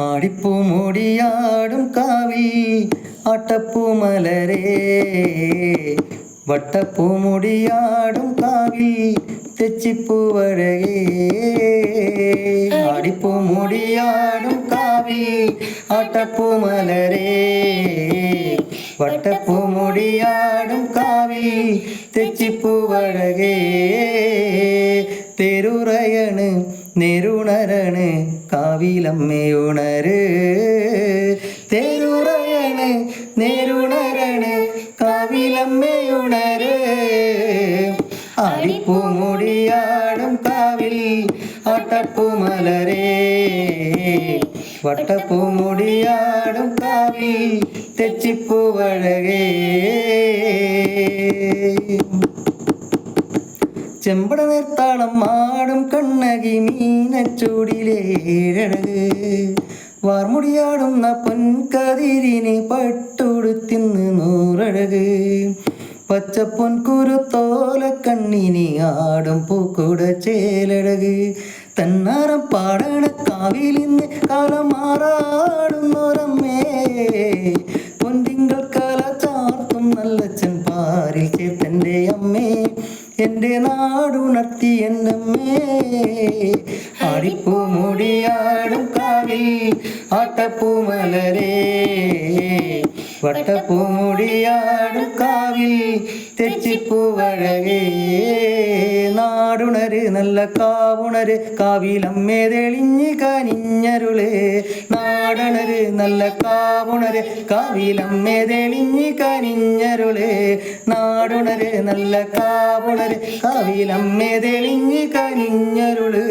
ആടിപ്പൂ മൂടിയാടും കാവിൽ ആട്ടപ്പൂ മലരേ വട്ടപ്പൂ മുടിയാടും കാവിൽ തെച്ചിപ്പൂവഴകേ ആടിപ്പൂ മുടിയാടും കാവിൽ ആട്ടപ്പൂ മലരേ വട്ടപ്പൂ മുടിയാടും കാവിൽ തെച്ചിപ്പൂവഴകേ തെരുറയണ് നെരുണരണ് കാവിലമ്മയുണര് തെരുറയണ് നെരുണരണ് കാവിലമ്മയുണര് ആടിപ്പൂ മുടിയാടും കാവിൽ ആട്ടപ്പൂ മലരേ വട്ടപ്പൂ മുടിയാടും കാവിൽ തെച്ചിപ്പൂവഴകേ ചെമ്പട നേർത്താളം മാടും കണ്ണകി മീനച്ചൂടിലേഴഴക് വാർമുടിയാടുന്ന പൊൻകതിരിന് പട്ടുടുത്തിന്ന് നൂറഴക് പച്ചപ്പൊൻ കുരുത്തോല കണ്ണിനി ആടും പൂക്കുട ചേലഴക് തന്നാരം പാടണ കാവിലിന്ന് കാലം മാറാടുന്നൊരമ്മേ പൊന്തിങ്കൾ കല ചാർത്തും നല്ലച്ചൻ പാരിൽ ചേർത്തൻ്റെ അമ്മേ എൻ്റെ നാടുണർത്തി എന്നമ്മേ ആടിപ്പൂ മുടിയാടും കാവിൽ ആട്ടപ്പൂ മലരേ വട്ടപ്പൂ മുടിയാടും കാവിൽ തെച്ചിപ്പൂവഴകേ നാടുണര് നല്ല കാവുണര് കാവിലമ്മേ തെളിഞ്ഞ് കനിഞ്ഞരുളേ നാടണര് നല്ല കാവുണര് കാവിലമ്മേ തെളിഞ്ഞ് കനിഞ്ഞരുളേ നാടുണര് നല്ല കാവുണര് കാവിലമ്മേ തെളിഞ്ഞ് കനിഞ്ഞരുളേ